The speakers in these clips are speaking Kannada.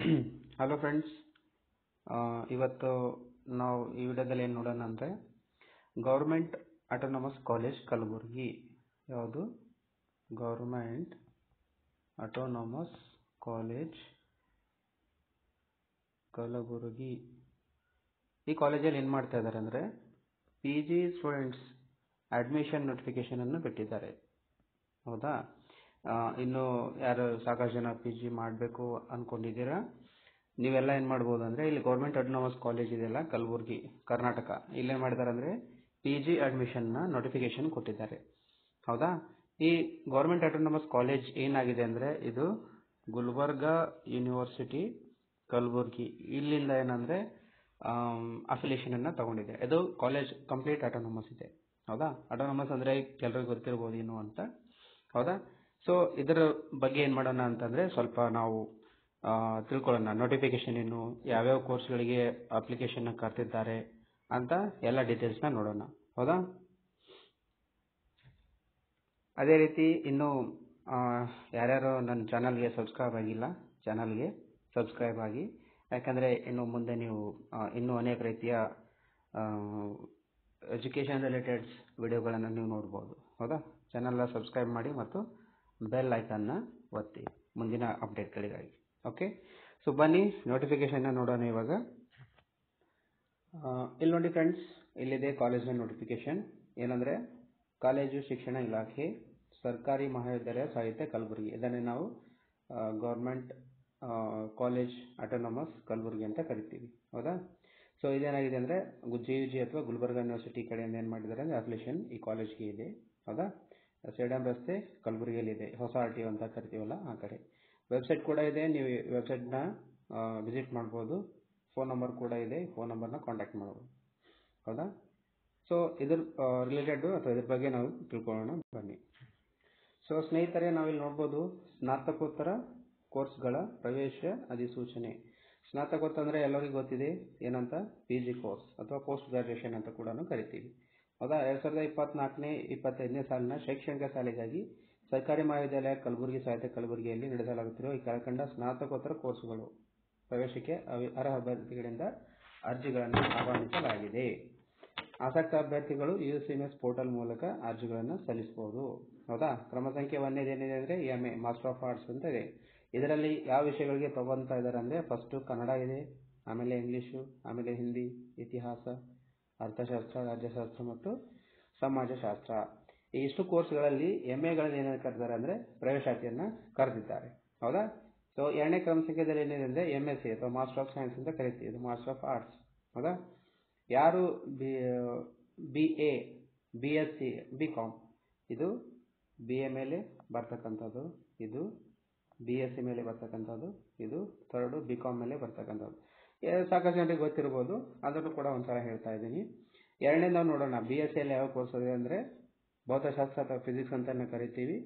ಹಲೋ ಫ್ರೆಂಡ್ಸ್, ಇವತ್ತು ನಾವು ಈ ವಿಡಿಯೋದಲ್ಲಿ ಏನು ನೋಡೋಣ ಅಂದರೆ ಗೌರ್ಮೆಂಟ್ ಆಟೋನಮಸ್ ಕಾಲೇಜ್ ಕಲಬುರಗಿ. ಯಾವುದು? Government autonomous college Kalaburagi. ಈ ಕಾಲೇಜಲ್ಲಿ ಏನು ಮಾಡ್ತಾ ಇದ್ದಾರೆ ಅಂದರೆ PG ಸ್ಟೂಡೆಂಟ್ಸ್ ಅಡ್ಮಿಷನ್ ನೋಟಿಫಿಕೇಶನನ್ನು ಬಿಟ್ಟಿದ್ದಾರೆ. ಹೌದಾ? ಇನ್ನು ಯಾರು ಸಾಕಷ್ಟು ಜನ PG ಮಾಡಬೇಕು ಅಂದ್ಕೊಂಡಿದ್ದೀರಾ, ನೀವೆಲ್ಲ ಏನು ಮಾಡ್ಬೋದು ಅಂದರೆ ಇಲ್ಲಿ ಗೌರ್ಮೆಂಟ್ ಆಟೋನಮಸ್ ಕಾಲೇಜ್ ಇದೆಯಲ್ಲ ಕಲಬುರಗಿ, ಕರ್ನಾಟಕ, ಇಲ್ಲೇನು ಮಾಡಿದ್ದಾರೆ ಅಂದರೆ PG ಅಡ್ಮಿಷನ್ನ ನೋಟಿಫಿಕೇಶನ್ ಕೊಟ್ಟಿದ್ದಾರೆ. ಹೌದಾ? ಈ ಗೌರ್ಮೆಂಟ್ ಆಟೋನಮಸ್ ಕಾಲೇಜ್ ಏನಾಗಿದೆ ಅಂದರೆ ಇದು ಗುಲ್ಬರ್ಗಾ ಯೂನಿವರ್ಸಿಟಿ ಕಲಬುರಗಿ, ಇಲ್ಲಿಂದ ಏನಂದರೆ ಅಫಿಲಿಯೇಷನನ್ನು ತಗೊಂಡಿದೆ. ಇದು ಕಾಲೇಜ್ ಕಂಪ್ಲೀಟ್ ಆಟೋನಮಸ್ ಇದೆ. ಹೌದಾ? ಆಟೋನಮಸ್ ಅಂದರೆ ಕೆಲರಿಗೆ ಗೊತ್ತಿರ್ಬೋದು ಏನು ಅಂತ. ಹೌದಾ? ಸೊ ಇದರ ಬಗ್ಗೆ ಏನು ಮಾಡೋಣ ಅಂತಂದರೆ ಸ್ವಲ್ಪ ನಾವು ತಿಳ್ಕೊಳ್ಳೋಣ. ನೋಟಿಫಿಕೇಶನ್ ಏನು, ಯಾವ್ಯಾವ ಕೋರ್ಸ್ಗಳಿಗೆ ಅಪ್ಲಿಕೇಶನ್ನ ಕರೆದಿದ್ದಾರೆ ಅಂತ ಎಲ್ಲ ಡೀಟೇಲ್ಸ್ನ ನೋಡೋಣ. ಹೌದಾ? ಅದೇ ರೀತಿ ಇನ್ನು ಯಾರ್ಯಾರು ನನ್ನ ಚಾನಲ್ಗೆ ಸಬ್ಸ್ಕ್ರೈಬ್ ಆಗಿಲ್ಲ, ಚಾನಲ್ಗೆ ಸಬ್ಸ್ಕ್ರೈಬ್ ಆಗಿ. ಯಾಕಂದರೆ ಇನ್ನು ಮುಂದೆ ನೀವು ಇನ್ನೂ ಅನೇಕ ರೀತಿಯ ಎಜುಕೇಷನ್ ರಿಲೇಟೆಡ್ಸ್ ವಿಡಿಯೋಗಳನ್ನು ನೀವು ನೋಡ್ಬೋದು. ಹೌದಾ? ಚಾನಲ್ನ ಸಬ್ಸ್ಕ್ರೈಬ್ ಮಾಡಿ ಮತ್ತು ಬೆಲ್ ಐಕನ್ನ ಒತ್ತಿ ಮುಂದಿನ ಅಪ್ಡೇಟ್ಗಳಿಗಾಗಿ. ಓಕೆ, ಸೊ ಬನ್ನಿ ನೋಟಿಫಿಕೇಶನ್ನ ನೋಡೋಣ ಇವಾಗ. ಇಲ್ಲಿ ನೋಡಿ ಫ್ರೆಂಡ್ಸ್, ಇಲ್ಲಿದೆ ಕಾಲೇಜಿನ ನೋಟಿಫಿಕೇಶನ್. ಏನಂದರೆ ಕಾಲೇಜು ಶಿಕ್ಷಣ ಇಲಾಖೆ ಸರ್ಕಾರಿ ಮಹಾವಿದ್ಯಾಲಯ ಸಾಹಿತ್ಯ ಕಲಬುರಗಿ, ಇದನ್ನೇ ನಾವು ಗೌರ್ಮೆಂಟ್ ಕಾಲೇಜ್ ಆಟೋನಮಸ್ ಕಲಬುರಗಿ ಅಂತ ಕರಿತೀವಿ. ಹೌದಾ? ಸೊ ಇದೇನಾಗಿದೆ ಅಂದರೆ JUG ಅಥವಾ ಗುಲ್ಬರ್ಗಾ ಯೂನಿವರ್ಸಿಟಿ ಕಡೆಯಿಂದ ಏನು ಮಾಡಿದ್ದಾರೆ ಅಂದರೆ ಅಪ್ಲಿಕೇಶನ್ ಈ ಕಾಲೇಜ್ಗೆ ಇದೆ. ಹೌದಾ? ಸೇಡಂ ರಸ್ತೆ ಕಲಬುರಗಿಯಲ್ಲಿದೆ, ಹೊಸ RTO ಅಂತ ಕರಿತೀವಲ್ಲ ಆ ಕಡೆ. ವೆಬ್ಸೈಟ್ ಕೂಡ ಇದೆ, ನೀವು ವೆಬ್ಸೈಟ್ನ ವಿಸಿಟ್ ಮಾಡ್ಬೋದು. ಫೋನ್ ನಂಬರ್ ಕೂಡ ಇದೆ, ಫೋನ್ ನಂಬರ್ನ ಕಾಂಟ್ಯಾಕ್ಟ್ ಮಾಡ್ಬೋದು. ಹೌದಾ? ಸೊ ಇದ್ರ ರಿಲೇಟೆಡ್ ಅಥವಾ ಇದ್ರ ಬಗ್ಗೆ ನಾವು ತಿಳ್ಕೊಳ್ಳೋಣ ಬನ್ನಿ. ಸೊ ಸ್ನೇಹಿತರೆ, ನಾವಿಲ್ಲಿ ನೋಡ್ಬೋದು ಸ್ನಾತಕೋತ್ತರ ಕೋರ್ಸ್ಗಳ ಪ್ರವೇಶ ಅಧಿಸೂಚನೆ. ಸ್ನಾತಕೋತ್ತರ ಅಂದರೆ ಎಲ್ಲರಿಗೂ ಗೊತ್ತಿದೆ ಏನಂತ, PG ಕೋರ್ಸ್ ಅಥವಾ ಪೋಸ್ಟ್ ಗ್ರಾಜುಯೇಷನ್ ಅಂತ ಕೂಡ ಕರಿತೀವಿ. ಹೌದಾ? 2024-25ನೇ ಸಾಲಿನ ಶೈಕ್ಷಣಿಕ ಸಾಲಿಗಾಗಿ ಸರ್ಕಾರಿ ಮಹಾವಿದ್ಯಾಲಯ ಕಲಬುರಗಿ ಸಾಹಿತ್ಯ ಕಲಬುರಗಿಯಲ್ಲಿ ನಡೆಸಲಾಗುತ್ತಿರುವ ಈ ಕೆಳಕಂಡ ಸ್ನಾತಕೋತ್ತರ ಕೋರ್ಸುಗಳು ಪ್ರವೇಶಕ್ಕೆ ಅರ್ಹ ಅಭ್ಯರ್ಥಿಗಳಿಂದ ಅರ್ಜಿಗಳನ್ನು ಆಹ್ವಾನಿಸಲಾಗಿದೆ. ಆಸಕ್ತ ಅಭ್ಯರ್ಥಿಗಳು UCMS ಪೋರ್ಟಲ್ ಮೂಲಕ ಅರ್ಜಿಗಳನ್ನು ಸಲ್ಲಿಸಬಹುದು. ಹೌದಾ? ಕ್ರಮ ಸಂಖ್ಯೆ 1 ಏನಿದೆ ಅಂದರೆ MA ಮಾಸ್ಟರ್ ಆಫ್ ಆರ್ಟ್ಸ್ ಅಂತ ಇದೆ. ಇದರಲ್ಲಿ ಯಾವ ವಿಷಯಗಳಿಗೆ ತಗೊಳ್ತಾ ಇದ್ದಾರೆ ಅಂದರೆ ಫಸ್ಟು ಕನ್ನಡ ಇದೆ, ಆಮೇಲೆ ಇಂಗ್ಲೀಷು, ಆಮೇಲೆ ಹಿಂದಿ, ಇತಿಹಾಸ, ಅರ್ಥಶಾಸ್ತ್ರ, ರಾಜ್ಯಶಾಸ್ತ್ರ ಮತ್ತು ಸಮಾಜಶಾಸ್ತ್ರ. ಈ ಇಷ್ಟು ಕೋರ್ಸ್ಗಳಲ್ಲಿ MAಗಳಲ್ಲಿ ಏನೇನು ಕರೆದಿದ್ದಾರೆ ಅಂದರೆ ಪ್ರವೇಶಾತಿಯನ್ನು ಕರೆದಿದ್ದಾರೆ. ಹೌದಾ? ಸೊ ಎರಡನೇ ಕ್ರಮ ಸಂಖ್ಯೆಯಲ್ಲಿ ಏನಿದೆ ಅಂದರೆ MSc ಅಥವಾ ಮಾಸ್ಟರ್ ಆಫ್ ಸೈನ್ಸ್ ಅಂತ ಕರಿತೀವಿ, ಇದು ಮಾಸ್ಟರ್ ಆಫ್ ಆರ್ಟ್ಸ್. ಹೌದಾ? ಯಾರು BA, BSc, BCom, ಇದು BA ಮೇಲೆ ಬರ್ತಕ್ಕಂಥದ್ದು, ಇದು BSc ಮೇಲೆ ಬರ್ತಕ್ಕಂಥದ್ದು, ಇದು ಥರ್ಡು BCom ಮೇಲೆ ಬರ್ತಕ್ಕಂಥದ್ದು. ಸಾಕಷ್ಟು ಜನರಿಗೆ ಗೊತ್ತಿರ್ಬೋದು, ಅದನ್ನು ಕೂಡ ಒಂದ್ಸಲ ಹೇಳ್ತಾ ಇದ್ದೀನಿ. ಎರಡನೇ ನಾವು ನೋಡೋಣ, BScಯಲ್ಲಿ ಯಾವ ಕೋರ್ಸ್ ಇದೆ ಅಂದರೆ ಭೌತಶಾಸ್ತ್ರ ಅಥವಾ ಫಿಸಿಕ್ಸ್ ಅಂತ ಕರಿತೀವಿ,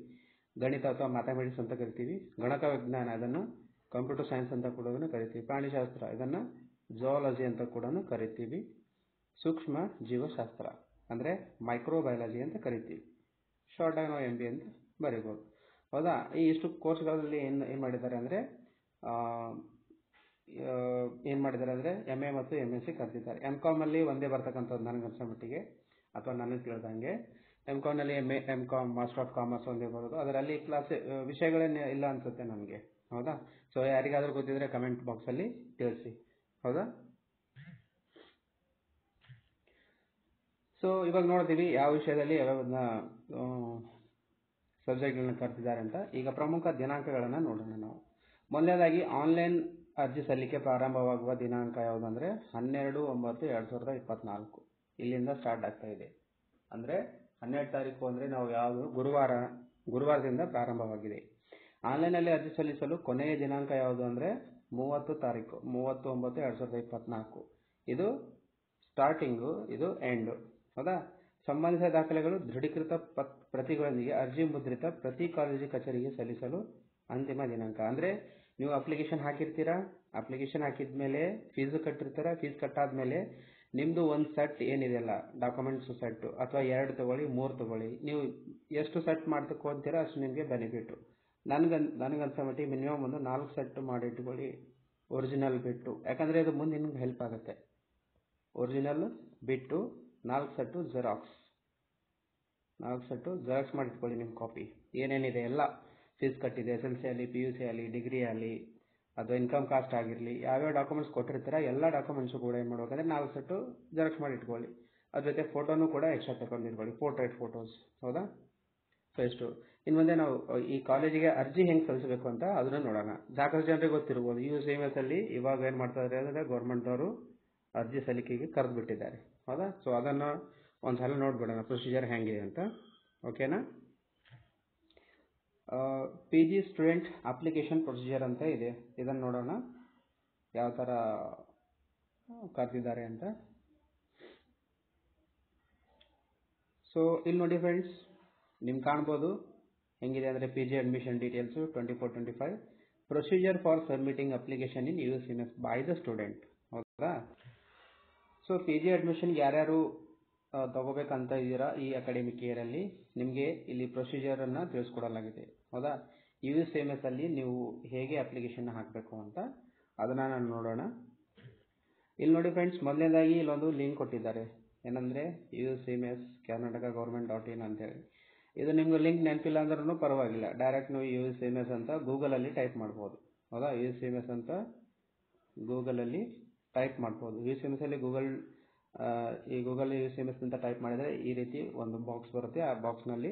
ಗಣಿತ ಅಥವಾ ಮ್ಯಾಥಮೆಟಿಕ್ಸ್ ಅಂತ ಕರಿತೀವಿ, ಗಣಕ ವಿಜ್ಞಾನ ಇದನ್ನು ಕಂಪ್ಯೂಟರ್ ಸೈನ್ಸ್ ಅಂತ ಕೂಡ ಕರಿತೀವಿ, ಪ್ರಾಣಿಶಾಸ್ತ್ರ ಇದನ್ನು ಝೂಯಾಲಜಿ ಅಂತ ಕೂಡ ಕರಿತೀವಿ, ಸೂಕ್ಷ್ಮ ಜೀವಶಾಸ್ತ್ರ ಅಂದರೆ ಮೈಕ್ರೋಬಯಾಲಜಿ ಅಂತ ಕರಿತೀವಿ, ಶಾರ್ಟ್ ಆಗಿ ನಾವು MB ಅಂತ ಬರೀಬೋದು. ಹೌದಾ? ಈ ಇಷ್ಟು ಕೋರ್ಸ್ಗಳಲ್ಲಿ ಏನು ಮಾಡಿದ್ದಾರೆ ಅಂದರೆ MA ಮತ್ತು MSc ಕರೆದಿದ್ದಾರೆ. MComನಲ್ಲಿ ಒಂದೇ ಬರ್ತಕ್ಕಂಥದ್ದು ನನಗೆ ಅನ್ಸೋ ಮಟ್ಟಿಗೆ, ಅಥವಾ ನನಗೆ ತಿಳಿದಂಗೆ MComನಲ್ಲಿ MCom ಮಾಸ್ಟರ್ ಆಫ್ ಕಾಮರ್ಸ್ ಒಂದೇ ಬರೋದು, ಅದರಲ್ಲಿ ವಿಷಯಗಳೇನು ಇಲ್ಲ ಅನಿಸುತ್ತೆ ನನಗೆ. ಹೌದಾ? ಸೊ ಯಾರಿಗಾದರೂ ಗೊತ್ತಿದ್ರೆ ಕಮೆಂಟ್ ಬಾಕ್ಸಲ್ಲಿ ತಿಳಿಸಿ. ಹೌದಾ? ಸೊ ಇವಾಗ ನೋಡ್ತೀವಿ ಯಾವ ವಿಷಯದಲ್ಲಿ ಯಾವ್ಯಾವ ಸಬ್ಜೆಕ್ಟ್ಗಳನ್ನ ಕರೆದಿದ್ದಾರೆ ಅಂತ. ಈಗ ಪ್ರಮುಖ ದಿನಾಂಕಗಳನ್ನು ನೋಡೋಣ ನಾವು. ಮೊದಲನೇದಾಗಿ ಆನ್ಲೈನ್ ಅರ್ಜಿ ಸಲ್ಲಿಕೆ ಪ್ರಾರಂಭವಾಗುವ ದಿನಾಂಕ ಯಾವುದಂದರೆ 12/9/2024 ಇಲ್ಲಿಂದ ಸ್ಟಾರ್ಟ್ ಆಗ್ತಾ ಇದೆ. ಅಂದರೆ 12 ತಾರೀಕು ಅಂದರೆ ನಾವು ಯಾವುದು ಗುರುವಾರದಿಂದ ಪ್ರಾರಂಭವಾಗಿದೆ. ಆನ್ಲೈನಲ್ಲಿ ಅರ್ಜಿ ಸಲ್ಲಿಸಲು ಕೊನೆಯ ದಿನಾಂಕ ಯಾವುದು ಅಂದರೆ 30 ತಾರೀಕು, 30/9/2024. ಇದು ಸ್ಟಾರ್ಟಿಂಗು, ಇದು ಎಂಡು. ಹೌದಾ? ಸಂಬಂಧಿಸಿದ ದಾಖಲೆಗಳು ದೃಢೀಕೃತ ಪ್ರತಿಗಳೊಂದಿಗೆ ಅರ್ಜಿ ಮುದ್ರಿತ ಪ್ರತಿ ಕಾಲೇಜು ಕಚೇರಿಗೆ ಸಲ್ಲಿಸಲು ಅಂತಿಮ ದಿನಾಂಕ. ಅಂದರೆ ನೀವು ಅಪ್ಲಿಕೇಶನ್ ಹಾಕಿರ್ತೀರಾ, ಅಪ್ಲಿಕೇಶನ್ ಹಾಕಿದ ಮೇಲೆ ಫೀಸು ಕಟ್ಟಿರ್ತೀರ, ಫೀಸ್ ಕಟ್ಟಾದ್ಮೇಲೆ ನಿಮ್ಮದು ಒಂದು ಸೆಟ್ ಏನಿದೆಯಲ್ಲ ಡಾಕ್ಯುಮೆಂಟ್ಸು ಸೆಟ್ಟು, ಅಥವಾ 2 ತೊಗೊಳ್ಳಿ 3 ತೊಗೊಳ್ಳಿ, ನೀವು ಎಷ್ಟು ಸೆಟ್ ಮಾಡ್ಕೊತೀರಾ ಅಷ್ಟು ನಿಮಗೆ ಬೆನಿಫಿಟ್ಟು. ನನಗನ್ಸೋ ಮಟ್ಟಿಗೆ ಮಿನಿಮಮ್ ಒಂದು 4 ಸೆಟ್ ಮಾಡಿ ಇಟ್ಕೊಳ್ಳಿ. ಒರಿಜಿನಲ್ ಬಿಟ್ಟು, ಯಾಕಂದರೆ ಇದು ಮುಂದೆ ನಿಮ್ಗೆ ಹೆಲ್ಪ್ ಆಗುತ್ತೆ. ಒರಿಜಿನಲ್ ಬಿಟ್ಟು 4 ಸೆಟ್ಟು ಜೆರಾಕ್ಸ್ ಮಾಡಿ ಇಟ್ಕೊಳ್ಳಿ. ನಿಮ್ಮ ಕಾಪಿ ಏನೇನಿದೆ ಎಲ್ಲ, ಫೀಸ್ ಕಟ್ಟಿದೆ, SLC ಅಲ್ಲಿ, PUC ಅಲ್ಲಿ, ಡಿಗ್ರಿ ಅಲ್ಲಿ, ಅಥವಾ ಇನ್ಕಮ್ ಕಾಸ್ಟ್ ಆಗಿರಲಿ, ಯಾವ್ಯಾವ ಡಾಕ್ಯುಮೆಂಟ್ಸ್ ಕೊಟ್ಟಿರ್ತೀರ ಎಲ್ಲ ಡಾಕ್ಯುಮೆಂಟ್ಸು ಕೂಡ ಏನು ಮಾಡ್ಬೇಕಂದ್ರೆ 4 ಸೆಟ್ಟು ಜೆರಾಕ್ಸ್ ಮಾಡಿ ಇಟ್ಕೊಳ್ಳಿ. ಅದ್ರ ಜೊತೆ ಫೋಟೋನು ಕೂಡ ಎಕ್ಸ್ಟ್ರಾ ತಗೊಂಡಿಟ್ಕೊಳ್ಳಿ, ಪೋರ್ಟ್ರೇಟ್ ಫೋಟೋಸ್. ಹೌದಾ? ಸೊ ಇಷ್ಟು. ಇನ್ನು ಮುಂದೆ ನಾವು ಈ ಕಾಲೇಜಿಗೆ ಅರ್ಜಿ ಹೆಂಗೆ ಸಲ್ಲಿಸಬೇಕು ಅಂತ ಅದನ್ನು ನೋಡೋಣ. ಸಾಕಷ್ಟು ಜನರಿಗೆ ಗೊತ್ತಿರ್ಬೋದು, UCMS ಅಲ್ಲಿ ಇವಾಗ ಏನು ಮಾಡ್ತಾ ಇದ್ದಾರೆ ಅಂದರೆ ಗೌರ್ಮೆಂಟ್ದವರು ಅರ್ಜಿ ಸಲ್ಲಿಕೆಗೆ ಕರೆದು ಬಿಟ್ಟಿದ್ದಾರೆ. ಹೌದಾ? ಸೊ ಅದನ್ನು ಒಂದು ಸಲ ನೋಡ್ಬಿಡೋಣ ಪ್ರೊಸೀಜರ್ ಹೆಂಗಿದೆ ಅಂತ. ಓಕೆನಾ? PG ಸ್ಟೂಡೆಂಟ್ ಅಪ್ಲಿಕೇಶನ್ ಪ್ರೊಸೀಜರ್ ಅಂತ ಇದೆ, ಇದನ್ನು ನೋಡೋಣ ಯಾವ ಥರ ಕರೆದಿದ್ದಾರೆ ಅಂತ. ಸೊ ಇಲ್ಲಿ ನೋಡಿ ಫ್ರೆಂಡ್ಸ್, ನಿಮ್ಗೆ ಕಾಣ್ಬೋದು ಹೆಂಗಿದೆ ಅಂದರೆ PG admission details 24-25 procedure for submitting application in UCMS by the student. ಹೌದಾ? ಸೊ PG ಅಡ್ಮಿಷನ್ಗೆ ಯಾರ್ಯಾರು ತಗೋಬೇಕಂತ ಇದ್ದೀರಾ ಈ ಅಕಾಡೆಮಿಕ್ ಇಯರಲ್ಲಿ, ನಿಮಗೆ ಇಲ್ಲಿ ಪ್ರೊಸೀಜರನ್ನು ತಿಳಿಸ್ಕೊಡಲಾಗಿದೆ. ಹೌದಾ? UCMS ಅಲ್ಲಿ ನೀವು ಹೇಗೆ ಅಪ್ಲಿಕೇಶನ್ ಹಾಕಬೇಕು ಅಂತ ಅದನ್ನು ನಾನು ನೋಡೋಣ. ಇಲ್ಲಿ ನೋಡಿ ಫ್ರೆಂಡ್ಸ್, ಮೊದಲನೇದಾಗಿ ಇಲ್ಲೊಂದು ಲಿಂಕ್ ಕೊಟ್ಟಿದ್ದಾರೆ, ಏನಂದರೆ UCMS Karnataka.Government.in ಅಂತೇಳಿ. ಇದು ನಿಮ್ಗೆ ಲಿಂಕ್ ನೆನಪಿಲ್ಲ ಅಂದ್ರೂ ಪರವಾಗಿಲ್ಲ, ಡೈರೆಕ್ಟ್ ನೀವು UCMS ಅಂತ ಗೂಗಲಲ್ಲಿ ಟೈಪ್ ಮಾಡ್ಬೋದು. ಹೌದಾ? UCMS ಅಂತ ಗೂಗಲಲ್ಲಿ ಟೈಪ್ ಮಾಡ್ಬೋದು. UCMS ಅಲ್ಲಿ ಈ ಗೂಗಲ್ UCMS ಅಂತ ಟೈಪ್ ಮಾಡಿದರೆ ಈ ರೀತಿ ಒಂದು ಬಾಕ್ಸ್ ಬರುತ್ತೆ. ಆ ಬಾಕ್ಸ್ನಲ್ಲಿ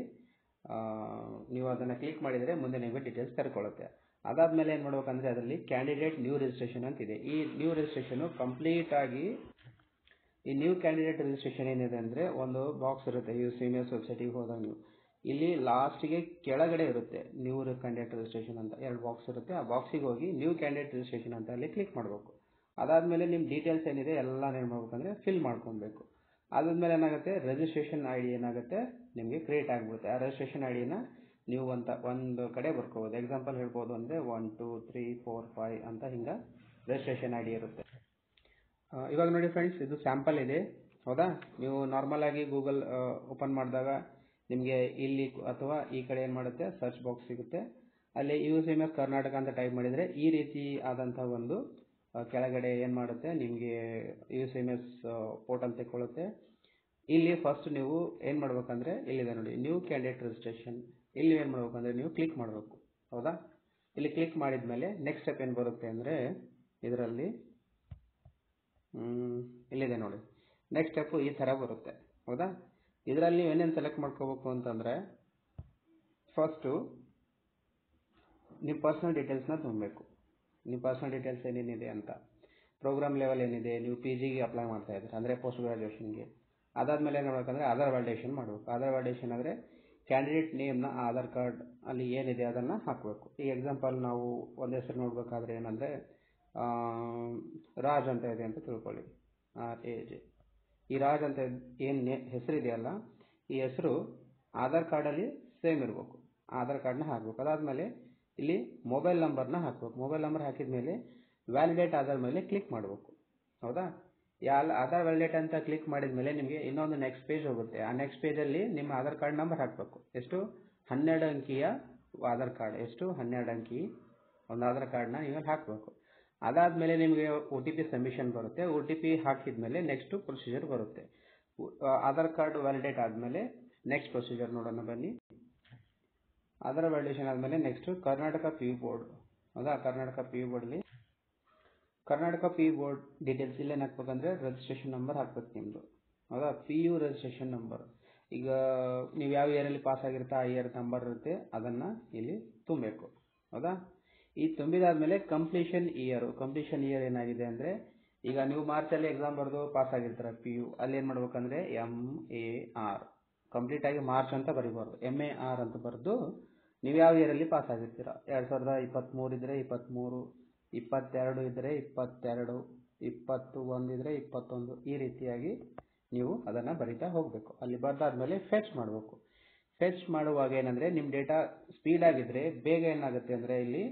ನೀವು ಅದನ್ನು ಕ್ಲಿಕ್ ಮಾಡಿದರೆ ಮುಂದೆ ನಿಮಗೆ ಡೀಟೇಲ್ಸ್ ಕರ್ಕೊಳ್ಳುತ್ತೆ. ಅದಾದಮೇಲೆ ಏನು ಮಾಡ್ಬೇಕಂದ್ರೆ ಅದರಲ್ಲಿ ಕ್ಯಾಂಡಿಡೇಟ್ ನ್ಯೂ ರಿಜಿಸ್ಟ್ರೇಷನ್ ಅಂತಿದೆ. ಈ ನ್ಯೂ ರಿಜಿಸ್ಟ್ರೇಷನು ಕಂಪ್ಲೀಟಾಗಿ ಈ ನ್ಯೂ ಕ್ಯಾಂಡಿಡೇಟ್ ರಿಜಿಸ್ಟ್ರೇಷನ್ ಏನಿದೆ ಅಂದರೆ ಒಂದು ಬಾಕ್ಸ್ ಇರುತ್ತೆ UCMS ವೆಬ್ಸೈಟಿಗೆ ಹೋದಾಗ. ನೀವು ಇಲ್ಲಿ ಲಾಸ್ಟಿಗೆ ಕೆಳಗಡೆ ಇರುತ್ತೆ ನ್ಯೂ ಕ್ಯಾಂಡಿಡೇಟ್ ರಿಜಿಸ್ಟ್ರೇಷನ್ ಅಂತ 2 ಬಾಕ್ಸ್ ಇರುತ್ತೆ. ಆ ಬಾಕ್ಸಿಗೆ ಹೋಗಿ ನ್ಯೂ ಕ್ಯಾಂಡಿಡೇಟ್ ರಿಜಿಸ್ಟ್ರೇಷನ್ ಅಂತ ಅಲ್ಲಿ ಕ್ಲಿಕ್ ಮಾಡಬೇಕು. ಅದಾದಮೇಲೆ ನಿಮ್ಮ ಡೀಟೇಲ್ಸ್ ಏನಿದೆ ಎಲ್ಲ ಏನು ಮಾಡ್ಬೇಕಂದ್ರೆ ಫಿಲ್ ಮಾಡ್ಕೊಬೇಕು. ಅದಾದಮೇಲೆ ಏನಾಗುತ್ತೆ, ರಿಜಿಸ್ಟ್ರೇಷನ್ ID ಏನಾಗುತ್ತೆ ನಿಮಗೆ ಕ್ರಿಯೇಟ್ ಆಗಿಬಿಡುತ್ತೆ. ಆ ರಿಜಿಸ್ಟ್ರೇಷನ್ IDನ ನೀವು ಒಂದು ಕಡೆ ಬರ್ಕೋಬೋದು. ಎಕ್ಸಾಂಪಲ್ ಹೇಳ್ಬೋದು ಅಂದರೆ 1 2 3 4 5 ಅಂತ ಹಿಂಗೆ ರಿಜಿಸ್ಟ್ರೇಷನ್ ID ಇರುತ್ತೆ. ಇವಾಗ ನೋಡಿ ಫ್ರೆಂಡ್ಸ್, ಇದು ಸ್ಯಾಂಪಲ್ ಇದೆ. ಹೌದಾ? ನೀವು ನಾರ್ಮಲ್ ಆಗಿ ಗೂಗಲ್ ಓಪನ್ ಮಾಡಿದಾಗ ನಿಮಗೆ ಇಲ್ಲಿ ಅಥವಾ ಈ ಕಡೆ ಏನು ಮಾಡುತ್ತೆ ಸರ್ಚ್ ಬಾಕ್ಸ್ ಸಿಗುತ್ತೆ. ಅಲ್ಲಿ UCMS ಕರ್ನಾಟಕ ಅಂತ ಟೈಪ್ ಮಾಡಿದರೆ ಈ ರೀತಿ ಆದಂಥ ಒಂದು ಕೆಳಗಡೆ ಏನು ಮಾಡುತ್ತೆ ನಿಮಗೆ UCMS ಪೋರ್ಟಲ್ ತೆಕ್ಕೊಳ್ಳುತ್ತೆ. ಇಲ್ಲಿ ಫಸ್ಟ್ ನೀವು ಏನು ಮಾಡ್ಬೇಕಂದ್ರೆ ಇಲ್ಲಿದೆ ನೋಡಿ ನ್ಯೂ ಕ್ಯಾಂಡಿಡೇಟ್ ರಿಜಿಸ್ಟ್ರೇಷನ್, ಇಲ್ಲಿ ಏನು ಮಾಡ್ಬೇಕಂದ್ರೆ ನೀವು ಕ್ಲಿಕ್ ಮಾಡಬೇಕು. ಹೌದಾ? ಇಲ್ಲಿ ಕ್ಲಿಕ್ ಮಾಡಿದ ಮೇಲೆ ನೆಕ್ಸ್ಟ್ ಸ್ಟೆಪ್ ಏನು ಬರುತ್ತೆ ಅಂದರೆ ಇದರಲ್ಲಿ ಇಲ್ಲಿದೆ ನೋಡಿ, ನೆಕ್ಸ್ಟ್ ಸ್ಟೆಪ್ಪು ಈ ಥರ ಬರುತ್ತೆ. ಹೌದಾ? ಇದರಲ್ಲಿ ನೀವು ಏನೇನು ಸೆಲೆಕ್ಟ್ ಮಾಡ್ಕೋಬೇಕು ಅಂತಂದರೆ ಫಸ್ಟು ನಿಮ್ಮ ಪರ್ಸನಲ್ ಡೀಟೇಲ್ಸ್ನ ತುಂಬಬೇಕು. ನಿಮ್ಮ ಪರ್ಸನಲ್ ಡೀಟೇಲ್ಸ್ ಏನೇನಿದೆ ಅಂತ, ಪ್ರೋಗ್ರಾಮ್ ಲೆವೆಲ್ ಏನಿದೆ, ನೀವು PGಗೆ ಅಪ್ಲೈ ಮಾಡ್ತಾ ಇದ್ದೀರಾ ಅಂದರೆ ಪೋಸ್ಟ್ ಗ್ರಾಜುಯೇಷನ್ಗೆ. ಅದಾದಮೇಲೆ ಏನು ಮಾಡ್ಬೇಕಂದ್ರೆ ಆಧಾರ್ ವ್ಯಾಲಿಡೇಷನ್ ಮಾಡಬೇಕು. ಆಧಾರ್ ವ್ಯಾಲಿಡೇಷನ್ ಅಂದರೆ ಕ್ಯಾಂಡಿಡೇಟ್ ನೇಮ್ನ ಆಧಾರ್ ಕಾರ್ಡ್ ಅಲ್ಲಿ ಏನಿದೆ ಅದನ್ನು ಹಾಕಬೇಕು. ಈ ಎಕ್ಸಾಂಪಲ್ ನಾವು ಒಂದು ಹೆಸರು ನೋಡಬೇಕಾದ್ರೆ ಏನಂದರೆ ರಾಜ್ ಅಂತ ಇದೆ ಅಂತ ತಿಳ್ಕೊಳ್ಳಿ. RAJ. ಈ ರಾಜ್ ಅಂತ ಏನು ಹೆಸರಿದೆಯಲ್ಲ ಈ ಹೆಸರು ಆಧಾರ್ ಕಾರ್ಡಲ್ಲಿ ಸೇಮ್ ಇರಬೇಕು. ಆಧಾರ್ ಕಾರ್ಡ್ನ ಹಾಕಬೇಕು. ಅದಾದಮೇಲೆ ಇಲ್ಲಿ ಮೊಬೈಲ್ ನಂಬರ್ನ ಹಾಕಬೇಕು. ಮೊಬೈಲ್ ನಂಬರ್ ಹಾಕಿದ ಮೇಲೆ ವ್ಯಾಲಿಡೇಟ್ ಆಧಾರ್ ಮೇಲೆ ಕ್ಲಿಕ್ ಮಾಡಬೇಕು. ಹೌದಾ? ಆಧಾರ್ ವ್ಯಾಲಿಡೇಟ್ ಅಂತ ಕ್ಲಿಕ್ ಮಾಡಿದ ಮೇಲೆ ನಿಮಗೆ ಇನ್ನೊಂದು ನೆಕ್ಸ್ಟ್ ಪೇಜ್ ಹೋಗುತ್ತೆ. ಆ ನೆಕ್ಸ್ಟ್ ಪೇಜಲ್ಲಿ ನಿಮ್ಮ ಆಧಾರ್ ಕಾರ್ಡ್ ನಂಬರ್ ಹಾಕಬೇಕು. ಎಷ್ಟು? 12 ಅಂಕಿಯ ಆಧಾರ್ ಕಾರ್ಡ್. ಎಷ್ಟು? 12 ಅಂಕಿ ಒಂದು ಆಧಾರ್ ಕಾರ್ಡ್ನ ನೀವು ಹಾಕಬೇಕು. ಅದಾದಮೇಲೆ ನಿಮಗೆ OTP ಸಬ್ಮಿಷನ್ ಬರುತ್ತೆ. OTP ಹಾಕಿದ ಮೇಲೆ ನೆಕ್ಸ್ಟ್ ಪ್ರೊಸೀಜರ್ ಬರುತ್ತೆ. ಆಧಾರ್ ಕಾರ್ಡ್ ವ್ಯಾಲಿಡೇಟ್ ಆದಮೇಲೆ ನೆಕ್ಸ್ಟ್ ಪ್ರೊಸೀಜರ್ ನೋಡೋಣ ಬನ್ನಿ. ಆಧಾರ್ ವ್ಯಾಲಿಡೇಷನ್ ಆದಮೇಲೆ ನೆಕ್ಸ್ಟ್ ಕರ್ನಾಟಕ PU ಬೋರ್ಡ್. ಹೌದಾ? ಕರ್ನಾಟಕ PU ಬೋರ್ಡಲ್ಲಿ ಕರ್ನಾಟಕ PU ಬೋರ್ಡ್ ಡೀಟೇಲ್ಸ್ ಇಲ್ಲೇನು ಹಾಕ್ಬೇಕಂದ್ರೆ ರಿಜಿಸ್ಟ್ರೇಷನ್ ನಂಬರ್ ಹಾಕ್ಬೇಕು ನಿಮ್ಮದು. ಹೌದಾ? PU registration number. ಈಗ ನೀವು ಯಾವ ಇಯರಲ್ಲಿ ಪಾಸ್ ಆಗಿರುತ್ತೆ ಆ ಇಯರ್ ನಂಬರ್ ಇರುತ್ತೆ, ಅದನ್ನು ಇಲ್ಲಿ ತುಂಬಬೇಕು. ಹೌದಾ? ಈ ತುಂಬಿದಾದ್ಮೇಲೆ ಕಂಪ್ಲೀಷನ್ ಇಯರ್ ಏನಾಗಿದೆ ಅಂದರೆ ಈಗ ನೀವು ಮಾರ್ಚಲ್ಲಿ ಎಕ್ಸಾಮ್ ಬರೆದು ಪಾಸ್ ಆಗಿರ್ತಾರೆ PU, ಅಲ್ಲಿ ಏನು ಮಾಡ್ಬೇಕಂದ್ರೆ MAR ಕಂಪ್ಲೀಟಾಗಿ ಮಾರ್ಚ್ ಅಂತ ಬರೀಬಾರ್ದು, MAR ಅಂತ ಬರೆದು ನೀವು ಯಾವ ಇಯರಲ್ಲಿ ಪಾಸ್ ಆಗಿರ್ತೀರ. 2023 ಇದ್ದರೆ 23, 22 ಇದ್ದರೆ 22, 21 ಇದ್ದರೆ 21, ಈ ರೀತಿಯಾಗಿ ನೀವು ಅದನ್ನು ಬರಿತಾ ಹೋಗಬೇಕು. ಅಲ್ಲಿ ಬರೆದಾದ್ಮೇಲೆ ಫೆಚ್ ಮಾಡಬೇಕು. ಫೆಚ್ ಮಾಡುವಾಗ ಏನಂದರೆ ನಿಮ್ಮ ಡೇಟಾ ಸ್ಪೀಡಾಗಿದ್ದರೆ ಬೇಗ ಏನಾಗುತ್ತೆ ಅಂದರೆ ಇಲ್ಲಿ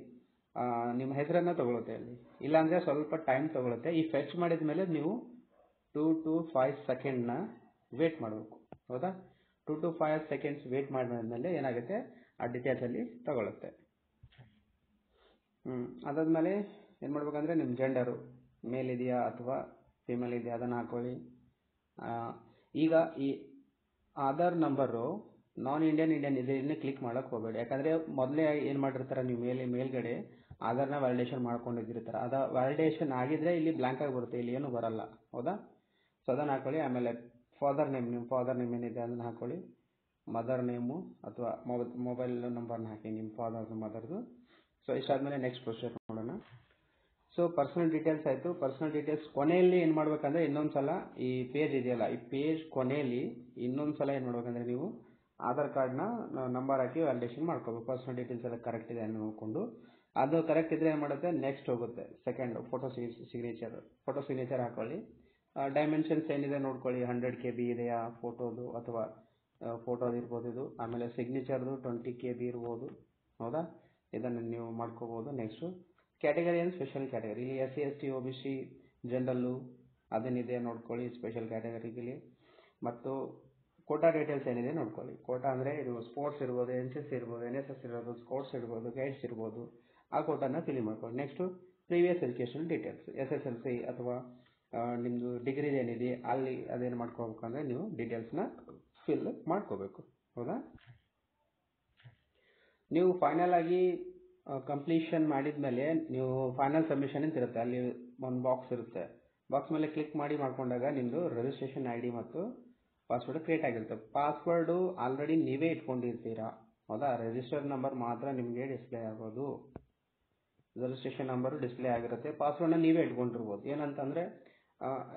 ನಿಮ್ಮ ಹೆಸರನ್ನು ತಗೊಳುತ್ತೆ. ಅಲ್ಲಿ ಇಲ್ಲಾಂದರೆ ಸ್ವಲ್ಪ ಟೈಮ್ ತಗೊಳುತ್ತೆ. ಈ ಫೆಚ್ ಮಾಡಿದ ಮೇಲೆ ನೀವು 2 to 5 ಸೆಕೆಂಡ್ನ ವೇಟ್ ಮಾಡಬೇಕು. ಹೌದಾ? 2 to 5 ಸೆಕೆಂಡ್ಸ್ ವೇಟ್ ಮಾಡಿದ್ಮೇಲೆ ಏನಾಗುತ್ತೆ ಆ ಡೀಟೇಲ್ಸಲ್ಲಿ ತಗೊಳುತ್ತೆ. ಅದಾದಮೇಲೆ ಏನು ಮಾಡ್ಬೇಕಂದ್ರೆ ನಿಮ್ಮ ಜೆಂಡರು ಮೇಲ್ ಇದೆಯಾ ಅಥವಾ ಫಿಮೇಲ್ ಇದೆಯಾ ಅದನ್ನು ಹಾಕೊಳ್ಳಿ. ಈಗ ಈ ಆಧಾರ್ ನಂಬರು ನಾನ್ ಇಂಡಿಯನ್ ಇದೆ, ಇದನ್ನ ಕ್ಲಿಕ್ ಮಾಡೋಕ್ಕೆ ಹೋಗಬೇಡಿ. ಯಾಕಂದರೆ ಮೊದಲೇ ಏನು ಮಾಡಿರ್ತಾರೆ ನೀವು ಮೇಲ್ಗಡೆ ಆಧಾರ್ನ ವ್ಯಾಲಿಡೇಷನ್ ಮಾಡ್ಕೊಂಡಿದ್ದಿರ್ತಾರೆ. ಅದು ವ್ಯಾಲಿಡೇಷನ್ ಆಗಿದ್ರೆ ಇಲ್ಲಿ ಬ್ಲ್ಯಾಂಕ್ ಆಗಿ ಬರುತ್ತೆ, ಇಲ್ಲಿ ಏನು ಬರಲ್ಲ. ಹೌದಾ? ಸೊ ಅದನ್ನು ಹಾಕೊಳ್ಳಿ. ಆಮೇಲೆ ಫಾದರ್ ನೇಮ್, ನಿಮ್ಮ ಫಾದರ್ ನೇಮ್ ಏನಿದೆ ಅದನ್ನು ಹಾಕೊಳ್ಳಿ. ಮದರ್ ನೇಮು ಅಥವಾ ಮೊಬೈಲ್ ನಂಬರ್ನ ಹಾಕಿ ನಿಮ್ಮ ಫಾದರ್ದು ಮದರ್ದು. ಸೊ ಇಷ್ಟಾದಮೇಲೆ ನೆಕ್ಸ್ಟ್ ಪ್ರೊಸೀಜರ್ ನೋಡೋಣ. ಸೊ ಪರ್ಸನಲ್ ಡೀಟೇಲ್ಸ್ ಆಯಿತು. ಪರ್ಸನಲ್ ಡೀಟೇಲ್ಸ್ ಕೊನೆಯಲ್ಲಿ ಏನು ಮಾಡ್ಬೇಕಂದ್ರೆ ಇನ್ನೊಂದು ಸಲ ಈ ಪೇಜ್ ಇದೆಯಲ್ಲ, ಈ ಪೇಜ್ ಕೊನೆಯಲ್ಲಿ ಇನ್ನೊಂದು ಸಲ ಏನು ಮಾಡ್ಬೇಕಂದ್ರೆ ನೀವು ಆಧಾರ್ ಕಾರ್ಡ್ನ ನಂಬರ್ ಹಾಕಿ ವ್ಯಾಲಿಡೇಷನ್ ಮಾಡ್ಕೋಬೇಕು. ಪರ್ಸನಲ್ ಡೀಟೇಲ್ಸ್ ಎಲ್ಲ ಕರೆಕ್ಟ್ ಇದೆ ಅಂತ ನೋಡಿಕೊಂಡು, ಅದು ಕರೆಕ್ಟ್ ಇದ್ರೆ ಏನು ಮಾಡುತ್ತೆ, ನೆಕ್ಸ್ಟ್ ಹೋಗುತ್ತೆ ಸೆಕೆಂಡ್ ಫೋಟೋ ಸಿಗ್ನೇಚರ್ ಹಾಕೊಳ್ಳಿ. ಡೈಮೆನ್ಷನ್ಸ್ ಏನಿದೆ ನೋಡ್ಕೊಳ್ಳಿ, 100 KB ಇದೆಯಾ ಫೋಟೋದು ಅಥವಾ ಫೋಟೋದು ಇರ್ಬೋದು ಇದು. ಆಮೇಲೆ ಸಿಗ್ನೇಚರ್ದು 20 KB ಇರ್ಬೋದು. ಹೌದಾ? ಇದನ್ನು ನೀವು ಮಾಡ್ಕೋಬೋದು. ನೆಕ್ಸ್ಟು ಕ್ಯಾಟಗರಿ ಏನು ಸ್ಪೆಷಲ್ ಕ್ಯಾಟಗರಿ, ಇಲ್ಲಿ SC ST OBC ಜನರಲ್ಲು ಅದೇನಿದೆ ನೋಡ್ಕೊಳ್ಳಿ ಸ್ಪೆಷಲ್ ಕ್ಯಾಟಗರಿಲಿ. ಮತ್ತು ಕೋಟಾ ಡೀಟೇಲ್ಸ್ ಏನಿದೆ ನೋಡ್ಕೊಳ್ಳಿ. ಕೋಟಾ ಅಂದರೆ ಇದು ಸ್ಪೋರ್ಟ್ಸ್ ಇರ್ಬೋದು, NCC ಇರ್ಬೋದು, NSS ಇರ್ಬೋದು, ಸ್ಕೌಟ್ಸ್ ಇರ್ಬೋದು, ಗೈಡ್ಸ್ ಇರ್ಬೋದು. ಆ ಕೋಟಾನ ಫಿಲ್ ಮಾಡ್ಕೊಳ್ಳಿ. Next previous education details, SSLC ಅಥವಾ ನಿಮ್ಮದು ಡಿಗ್ರಿದು ಏನಿದೆ ಅಲ್ಲಿ ಅದೇನು ಮಾಡ್ಕೋಬೇಕಂದ್ರೆ ನೀವು ಡೀಟೇಲ್ಸ್ನ ಫಿಲ್ ಮಾಡ್ಕೋಬೇಕು. ಹೌದಾ? ನೀವು ಫೈನಲ್ ಆಗಿ ಕಂಪ್ಲೀಷನ್ ಮಾಡಿದ ಮೇಲೆ ನೀವು ಫೈನಲ್ ಸಬ್ಮಿಷನ್ ಅಂತ ಇರುತ್ತೆ, ಅಲ್ಲಿ ಒಂದು ಬಾಕ್ಸ್ ಇರುತ್ತೆ. ಬಾಕ್ಸ್ ಮೇಲೆ ಕ್ಲಿಕ್ ಮಾಡ್ಕೊಂಡಾಗ ನಿಮ್ಮದು ರಿಜಿಸ್ಟ್ರೇಷನ್ ID ಮತ್ತು ಪಾಸ್ವರ್ಡ್ ಕ್ರಿಯೇಟ್ ಆಗಿರುತ್ತೆ. ಪಾಸ್ವರ್ಡು ಆಲ್ರೆಡಿ ನೀವೇ ಇಟ್ಕೊಂಡಿರ್ತೀರಾ. ಹೌದಾ? ರಿಜಿಸ್ಟರ್ ನಂಬರ್ ಮಾತ್ರ ನಿಮಗೆ ಡಿಸ್ಪ್ಲೇ ಆಗೋದು. ರಿಜಿಸ್ಟ್ರೇಷನ್ ನಂಬರು ಡಿಸ್ಪ್ಲೇ ಆಗಿರುತ್ತೆ. ಪಾಸ್ವರ್ಡ್ನ ನೀವೇ ಇಟ್ಕೊಂಡಿರ್ಬೋದು. ಏನಂತಂದರೆ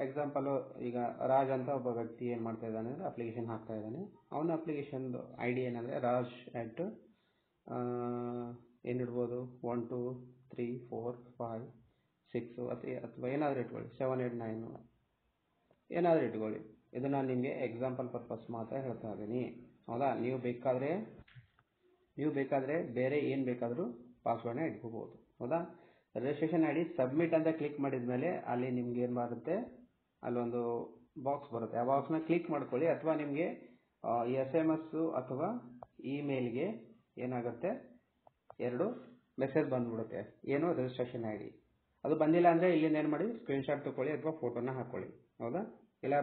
ಎಕ್ಸಾಂಪಲು ಈಗ ರಾಜ್ ಅಂತ ಒಬ್ಬ ವ್ಯಕ್ತಿ ಏನು ಮಾಡ್ತಾ ಇದ್ದಾನೆ ಅಂದರೆ ಅಪ್ಲಿಕೇಶನ್ ಹಾಕ್ತಾ ಇದ್ದಾನೆ. ಅವನ ಅಪ್ಲಿಕೇಶನ್ದು ID ಏನಂದರೆ ರಾಜ್ @ ಏನಿಡ್ಬೋದು 1 2 3 4 5 6 ಅಥವಾ ಏನಾದರೂ ಇಟ್ಕೊಳ್ಳಿ, 7 8 9 ಏನಾದರೂ ಇಟ್ಕೊಳ್ಳಿ. ಇದು ನಾನು ನಿಮಗೆ ಎಕ್ಸಾಂಪಲ್ ಪರ್ಪಸ್ ಮಾತ್ರ ಹೇಳ್ತಾ ಇದ್ದೀನಿ. ಹೌದಾ? ನೀವು ಬೇಕಾದರೆ ಬೇರೆ ಏನು ಬೇಕಾದರೂ ಪಾಸ್ವರ್ಡ್ನ ಇಟ್ಕೋಬೋದು. ಹೌದಾ? ರಿಜಿಸ್ಟ್ರೇಷನ್ ID ಸಬ್ಮಿಟ್ ಅಂತ ಕ್ಲಿಕ್ ಮಾಡಿದ ಮೇಲೆ ಅಲ್ಲಿ ನಿಮ್ಗೆ ಏನು ಬರುತ್ತೆ, ಅಲ್ಲೊಂದು ಬಾಕ್ಸ್ ಬರುತ್ತೆ. ಆ ಬಾಕ್ಸ್ನ ಕ್ಲಿಕ್ ಮಾಡ್ಕೊಳ್ಳಿ. ಅಥವಾ ನಿಮಗೆ SMS ಅಥವಾ ಇಮೇಲ್ಗೆ ಏನಾಗುತ್ತೆ, 2 ಮೆಸೇಜ್ ಬಂದ್ಬಿಡುತ್ತೆ. ಏನು, ರಿಜಿಸ್ಟ್ರೇಷನ್ ID. ಅದು ಬಂದಿಲ್ಲ ಅಂದರೆ ಇಲ್ಲಿಂದ ಏನು ಮಾಡಿ ಸ್ಕ್ರೀನ್ಶಾಟ್ ತೊಗೊಳ್ಳಿ ಅಥವಾ ಫೋಟೋನ ಹಾಕ್ಕೊಳ್ಳಿ. ಹೌದಾ? ಇಲ್ಲ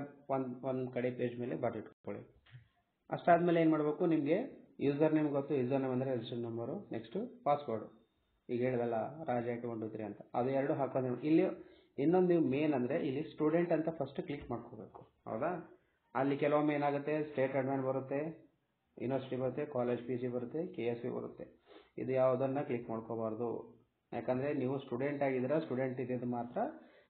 ಒಂದು ಕಡೆ ಪೇಜ್ ಮೇಲೆ ಬರೆದಿಟ್ಕೊಳ್ಳಿ. ಅಷ್ಟಾದಮೇಲೆ ಏನು ಮಾಡಬೇಕು, ನಿಮಗೆ ಯೂಸರ್ ನೇಮ್ ಗೊತ್ತು, ಯೂಸರ್ ನೇಮ್ ಅಂದರೆ ರಿಜಿಸ್ಟರ್ ನಂಬರು. ನೆಕ್ಸ್ಟು ಪಾಸ್ವರ್ಡು ಈಗ ಹೇಳಿದಲ್ಲ ರಾಜ್ @ 1 2 3 ಅಂತ, ಅದು 2 ಹಾಕೋದು. ಇಲ್ಲಿ ಇನ್ನೊಂದು ನೀವು ಮೇನ್ ಅಂದರೆ ಇಲ್ಲಿ ಸ್ಟೂಡೆಂಟ್ ಅಂತ ಫಸ್ಟ್ ಕ್ಲಿಕ್ ಮಾಡ್ಕೋಬೇಕು. ಹೌದಾ? ಅಲ್ಲಿ ಕೆಲವೊಮ್ಮೆ ಏನಾಗುತ್ತೆ, ಸ್ಟೇಟ್ ಅಡ್ಮಿನ್ ಬರುತ್ತೆ, ಯೂನಿವರ್ಸಿಟಿ ಬರುತ್ತೆ, ಕಾಲೇಜ್ PG ಬರುತ್ತೆ, KSU ಬರುತ್ತೆ. ಇದು ಯಾವುದನ್ನು ಕ್ಲಿಕ್ ಮಾಡ್ಕೋಬಾರ್ದು. ಯಾಕಂದರೆ ನೀವು ಸ್ಟೂಡೆಂಟ್ ಆಗಿದ್ರೆ ಸ್ಟೂಡೆಂಟ್ ಇದ್ದಿದ್ದು ಮಾತ್ರ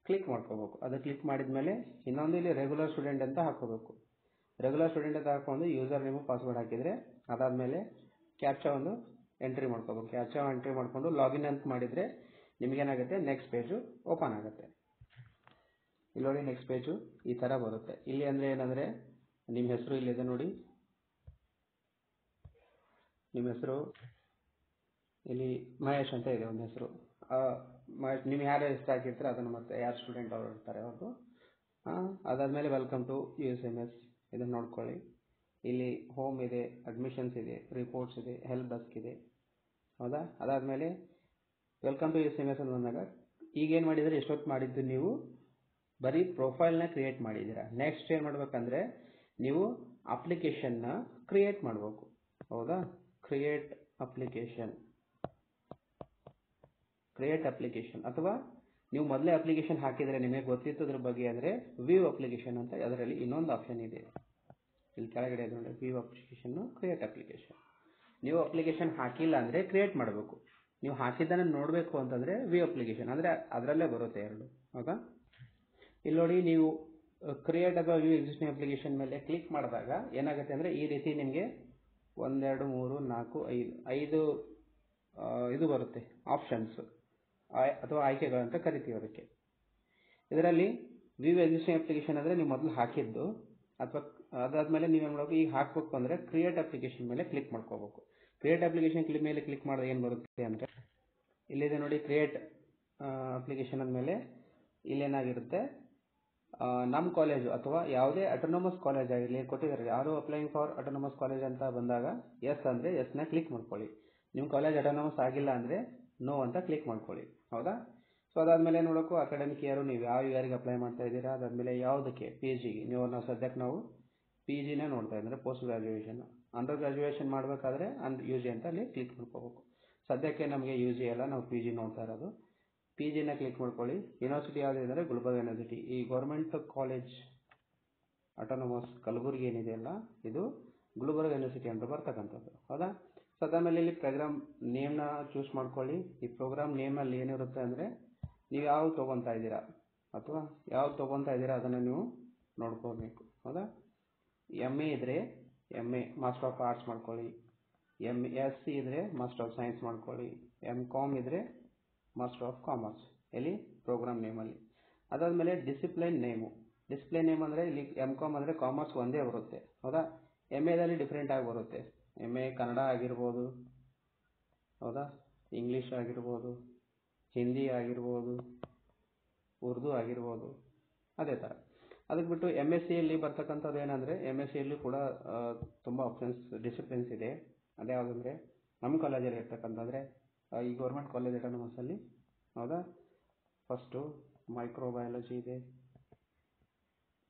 ಕ್ಲಿಕ್ ಮಾಡ್ಕೋಬೇಕು. ಅದು ಕ್ಲಿಕ್ ಮಾಡಿದ ಮೇಲೆ ಇನ್ನೊಂದು ಇಲ್ಲಿ ರೆಗ್ಯುಲರ್ ಸ್ಟೂಡೆಂಟ್ ಅಂತ ಹಾಕೋಬೇಕು. ರೆಗ್ಯುಲರ್ ಸ್ಟೂಡೆಂಟ್ ಅಂತ ಹಾಕೊಂಡು ಯೂಸರ್ ನೇಮು ಪಾಸ್ವರ್ಡ್ ಹಾಕಿದರೆ ಅದಾದಮೇಲೆ ಕ್ಯಾಪ್ಚಾ ಒಂದು ಎಂಟ್ರಿ ಮಾಡ್ಕೋಬೇಕು. ಕ್ಯಾಪ್ಚಾ ಎಂಟ್ರಿ ಮಾಡಿಕೊಂಡು ಲಾಗಿನ್ ಅಂತ ಮಾಡಿದರೆ ನಿಮಗೇನಾಗುತ್ತೆ, ನೆಕ್ಸ್ಟ್ ಪೇಜು ಓಪನ್ ಆಗುತ್ತೆ. ಇಲ್ಲಿ ನೋಡಿ ನೆಕ್ಸ್ಟ್ ಪೇಜು ಈ ಥರ ಬರುತ್ತೆ. ಇಲ್ಲಿ ಅಂದರೆ ಏನಂದರೆ ನಿಮ್ಮ ಹೆಸರು ಇಲ್ಲಿದೆ ನೋಡಿ, ನಿಮ್ಮ ಹೆಸರು ಇಲ್ಲಿ ಮಹೇಶ್ ಅಂತ ಇದೆ ಒಂದು ಹೆಸರು. ಮಹೇಶ್ ನೀವು ಯಾರು ಹೆಸರು ಹಾಕಿರ್ತಾರೆ ಅದನ್ನು ಮತ್ತೆ ಯಾರು ಸ್ಟೂಡೆಂಟ್ ಅವರು ಇರ್ತಾರೆ ಅವ್ರದ್ದು. ಅದಾದಮೇಲೆ ವೆಲ್ಕಮ್ ಟು USMS ಇದನ್ನು ನೋಡ್ಕೊಳ್ಳಿ. ಇಲ್ಲಿ ಹೋಮ್ ಇದೆ, ಅಡ್ಮಿಷನ್ಸ್ ಇದೆ, ರಿಪೋರ್ಟ್ಸ್ ಇದೆ, ಹೆಲ್ಪ್ ಡೆಸ್ಕ್ ಇದೆ. ಹೌದಾ? ಅದಾದಮೇಲೆ ವೆಲ್ಕಮ್ ಟು USMS ಅಂತ ಬಂದಾಗ ಈಗೇನು ಮಾಡಿದರೆ, ಎಷ್ಟೊತ್ತು ಮಾಡಿದ್ದು ನೀವು ಬರೀ ಪ್ರೊಫೈಲ್ನ ಕ್ರಿಯೇಟ್ ಮಾಡಿದ್ದೀರಾ. ನೆಕ್ಸ್ಟ್ ಏನು ಮಾಡಬೇಕಂದ್ರೆ ನೀವು ಅಪ್ಲಿಕೇಶನ್ನ ಕ್ರಿಯೇಟ್ ಮಾಡಬೇಕು. ಹೌದಾ? ಕ್ರಿಯೇಟ್ ಅಪ್ಲಿಕೇಶನ್ ಅಥವಾ ನೀವು ಮೊದಲೇ ಅಪ್ಲಿಕೇಶನ್ ಹಾಕಿದರೆ ನಿಮಗೆ ಗೊತ್ತಿತ್ತು ಅದ್ರ ಬಗ್ಗೆ ಅಂದರೆ ವ್ಯೂ ಅಪ್ಲಿಕೇಶನ್ ಅಂತ ಅದರಲ್ಲಿ ಇನ್ನೊಂದು ಆಪ್ಷನ್ ಇದೆ. ಇಲ್ಲಿ ಕೆಳಗಡೆ ನೋಡಿ ವ್ಯೂ ಅಪ್ಲಿಕೇಶನ್ನು, ಕ್ರಿಯೇಟ್ ಅಪ್ಲಿಕೇಶನ್. ನೀವು ಅಪ್ಲಿಕೇಶನ್ ಹಾಕಿಲ್ಲ ಅಂದರೆ ಕ್ರಿಯೇಟ್ ಮಾಡಬೇಕು. ನೀವು ಹಾಕಿದ್ದನ್ನು ನೋಡಬೇಕು ಅಂತಂದರೆ ವ್ಯೂ ಅಪ್ಲಿಕೇಶನ್ ಅಂದರೆ ಅದರಲ್ಲೇ ಬರುತ್ತೆ 2. ಹೌದಾ? ಇಲ್ಲಿ ನೋಡಿ ನೀವು ಕ್ರಿಯೇಟ್ ಅಥವಾ ವ್ಯೂ ಎಕ್ಸಿಸ್ಟಿಂಗ್ ಅಪ್ಲಿಕೇಶನ್ ಮೇಲೆ ಕ್ಲಿಕ್ ಮಾಡಿದಾಗ ಏನಾಗುತ್ತೆ ಅಂದರೆ ಈ ರೀತಿ ನಿಮಗೆ 1 2 3 4 5 ಇದು ಬರುತ್ತೆ ಆಪ್ಷನ್ಸ್ ಅಥವಾ ಆಯ್ಕೆಗಳಂತ ಕರಿತೀವಿ ಅದಕ್ಕೆ. ಇದರಲ್ಲಿ ವ್ಯೂ ಎಕ್ಸಿಸ್ಟಿಂಗ್ ಅಪ್ಲಿಕೇಶನ್ ಅಂದರೆ ನೀವು ಮೊದಲು ಹಾಕಿದ್ದು, ಅಥವಾ ಅದಾದಮೇಲೆ ನೀವೇನು ಮಾಡಬೇಕು, ಈಗ ಹಾಕಬೇಕು ಅಂದರೆ ಕ್ರಿಯೇಟ್ ಅಪ್ಲಿಕೇಶನ್ ಮೇಲೆ ಕ್ಲಿಕ್ ಮಾಡ್ಕೋಬೇಕು. ಕ್ರಿಯೇಟ್ ಅಪ್ಲಿಕೇಶನ್ ಮೇಲೆ ಕ್ಲಿಕ್ ಮಾಡಿದಾಗ ಏನು ಬರುತ್ತೆ ಅಂದರೆ ಇಲ್ಲಿದೆ ನೋಡಿ ಕ್ರಿಯೇಟ್ ಅಪ್ಲಿಕೇಶನ್ ಅಂದಮೇಲೆ ಇಲ್ಲೇನಾಗಿರುತ್ತೆ, ನಮ್ಮ ಕಾಲೇಜು ಅಥವಾ ಯಾವುದೇ ಅಟೋನಮಸ್ ಕಾಲೇಜ್ ಆಗಿರಲಿ ಕೊಟ್ಟಿದ್ದಾರೆ, ಯಾರು ಅಪ್ಲೈಯಿಂಗ್ ಫಾರ್ ಅಟೋನಮಸ್ ಕಾಲೇಜ್ ಅಂತ ಬಂದಾಗ ಎಸ್ ಅಂದರೆ ಎಸ್ನ ಕ್ಲಿಕ್ ಮಾಡ್ಕೊಳ್ಳಿ. ನಿಮ್ಮ ಕಾಲೇಜ್ ಅಟೋನಮಸ್ ಆಗಿಲ್ಲ ಅಂದರೆ ನೋ ಅಂತ ಕ್ಲಿಕ್ ಮಾಡ್ಕೊಳ್ಳಿ. ಹೌದಾ? ಸೊ ಅದಾದಮೇಲೆ ನೋಡೋಕ್ಕೂ ಅಕಾಡೆಮಿಕ್ ಇಯರು ನೀವು ಯಾವ ಇಯರಿಗೆ ಅಪ್ಲೈ ಮಾಡ್ತಾ ಇದ್ದೀರಾ, ಅದಾದಮೇಲೆ ಯಾವುದಕ್ಕೆ ಪಿ ಜಿಗೆ ನಾವು ಸದ್ಯಕ್ಕೆ ನಾವು ಪಿ ಜಿನೇ ನೋಡ್ತಾ ಇದ್ದಾರೆ, ಪೋಸ್ಟ್ ಗ್ರಾಜುಯೇಷನ್. ಅಂಡರ್ ಗ್ರಾಜುಯೇಷನ್ ಮಾಡಬೇಕಾದ್ರೆ ಯು ಜಿ ಅಂತ ಅಲ್ಲಿ ಕ್ಲಿಕ್ ಮಾಡ್ಕೋಬೇಕು. ಸದ್ಯಕ್ಕೆ ನಮಗೆ ಯು ಜಿ ಎಲ್ಲ ನಾವು ಪಿ ಜಿ ನೋಡ್ತಾ ಇರೋದು. ಪಿ ಜಿನ ಕ್ಲಿಕ್ ಮಾಡ್ಕೊಳ್ಳಿ. ಯೂನಿವರ್ಸಿಟಿ ಯಾವುದು ಅಂದರೆ ಗುಲ್ಬರ್ಗ ಯೂನಿವರ್ಸಿಟಿ. ಈ ಗೌರ್ಮೆಂಟ್ ಕಾಲೇಜ್ ಆಟೋನಮಸ್ ಕಲಬುರಗಿ ಏನಿದೆಯಲ್ಲ, ಇದು ಗುಲ್ಬರ್ಗ ಯೂನಿವರ್ಸಿಟಿ ಅಂತ ಬರ್ತಕ್ಕಂಥದ್ದು. ಹೌದಾ? ಸೊ ಅದಾದಮೇಲೆ ಇಲ್ಲಿ ಪ್ರೋಗ್ರಾಮ್ ನೇಮ್ನ ಚೂಸ್ ಮಾಡ್ಕೊಳ್ಳಿ. ಈ ಪ್ರೋಗ್ರಾಮ್ ನೇಮಲ್ಲಿ ಏನಿರುತ್ತೆ ಅಂದರೆ ನೀವು ಯಾವ್ದು ತೊಗೊತಾ ಇದ್ದೀರಾ ಅಥವಾ ಯಾವ್ದು ತೊಗೊತಾ ಇದ್ದೀರಾ ಅದನ್ನು ನೀವು ನೋಡ್ಕೋಬೇಕು. ಹೌದಾ? ಎಮ್ ಎ ಇದ್ದರೆ M A master of arts ಮಾಡ್ಕೊಳ್ಳಿ. ಎಸ್ ಸಿ ಇದ್ದರೆ ಮಾಸ್ಟರ್ ಆಫ್ ಸೈನ್ಸ್ ಮಾಡ್ಕೊಳ್ಳಿ. ಕಾಮ್ ಇದ್ದರೆ ಮಾಸ್ಟರ್ ಆಫ್ ಕಾಮರ್ಸ್ ಇಲ್ಲಿ ಪ್ರೋಗ್ರಾಮ್ ನೇಮಲ್ಲಿ. ಅದಾದಮೇಲೆ ಡಿಸಿಪ್ಲೈನ್ ನೇಮ್ ಅಂದರೆ ಇಲ್ಲಿ ಕಾಮ್ ಅಂದರೆ ಕಾಮರ್ಸ್ ಒಂದೇ ಬರುತ್ತೆ. ಹೌದಾ? ಎದಲ್ಲಿ ಡಿಫ್ರೆಂಟ್ ಆಗಿ ಬರುತ್ತೆ. ಎ ಕನ್ನಡ ಆಗಿರ್ಬೋದು, ಹೌದಾ, ಇಂಗ್ಲೀಷ್ ಆಗಿರ್ಬೋದು, ಹಿಂದಿ ಆಗಿರ್ಬೋದು, ಉರ್ದು ಆಗಿರ್ಬೋದು, ಅದೇ ಥರ. ಅದಕ್ಕೆ ಬಿಟ್ಟು ಸಿಯಲ್ಲಿ ಬರ್ತಕ್ಕಂಥದ್ದು ಏನಂದರೆ ಸಿಯಲ್ಲಿ ಕೂಡ ತುಂಬ ಆಪ್ಷನ್ಸ್ ಡಿಸಿಪ್ಲಿನ್ಸ್ ಇದೆ. ಅದೇ ಯಾವುದಂದರೆ ನಮ್ಮ ಕಾಲೇಜಲ್ಲಿ ಇರ್ತಕ್ಕಂಥದ್ರೆ ಈ ಗೌರ್ಮೆಂಟ್ ಕಾಲೇಜ್ ಆಟೋನಮಸಲ್ಲಿ, ಹೌದಾ, ಫಸ್ಟು ಮೈಕ್ರೋಬಯಾಲಜಿ ಇದೆ.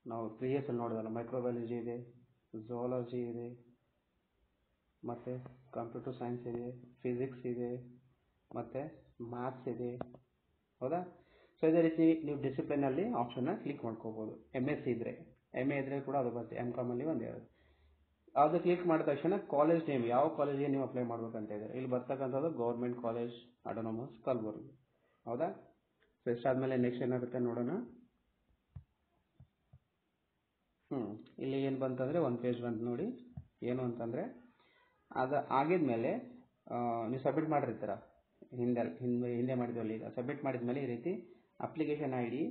ನಾವು 3 ಅಲ್ಲಿ ನೋಡೋದಲ್ಲ, ಮೈಕ್ರೋಬಯಾಲಜಿ ಇದೆ, ಝೂಲಾಜಿ ಇದೆ, ಮತ್ತು ಕಂಪ್ಯೂಟರ್ ಸೈನ್ಸ್ ಇದೆ, ಫಿಸಿಕ್ಸ್ ಇದೆ, ಮತ್ತು ಮ್ಯಾಥ್ಸ್ ಇದೆ. ಹೌದಾ? ಸೊ ಇದೇ ರೀತಿ ನೀವು ಡಿಸಿಪ್ಲಿನಲ್ಲಿ ಆಪ್ಷನ್ನ ಕ್ಲಿಕ್ ಮಾಡ್ಕೋಬೋದು. ಸಿ ಇದ್ದರೆ ಎ ಇದ್ದರೆ ಕೂಡ ಅದು ಬರುತ್ತೆ. ಕಾಮಲ್ಲಿ ಒಂದೇ ಇರುತ್ತೆ. ಅದು ಕ್ಲಿಕ್ ಮಾಡಿದ ತಕ್ಷಣ ಕಾಲೇಜ್ ನೇಮ್ ಯಾವ ಕಾಲೇಜಿಗೆ ನೀವು ಅಪ್ಲೈ ಮಾಡ್ಬೇಕಂತ ಇದ್ದಾರೆ ಇಲ್ಲಿ ಬರ್ತಕ್ಕಂಥದ್ದು ಗೌರ್ಮೆಂಟ್ ಕಾಲೇಜ್ ಆಟೋನಮಸ್ ಕಲಬುರಗಿ. ಹೌದಾ? ಸೊ ಇಷ್ಟಾದಮೇಲೆ ನೆಕ್ಸ್ಟ್ ಏನಾಗುತ್ತೆ ನೋಡೋಣ. ಇಲ್ಲಿ ಏನು ಬಂತಂದರೆ ಒಂದು ಪೇಜ್ ಬಂತು ನೋಡಿ. ಏನು ಅಂತಂದರೆ ಅದು ಆಗಿದ್ಮೇಲೆ ನೀವು ಸಬ್ಮಿಟ್ ಮಾಡಿರ್ತೀರ, ಹಿಂದೆ ಮಾಡಿದ್ವಲ್ಲ, ಈಗ ಸಬ್ಮಿಟ್ ಮಾಡಿದ್ಮೇಲೆ ಈ ರೀತಿ application I D,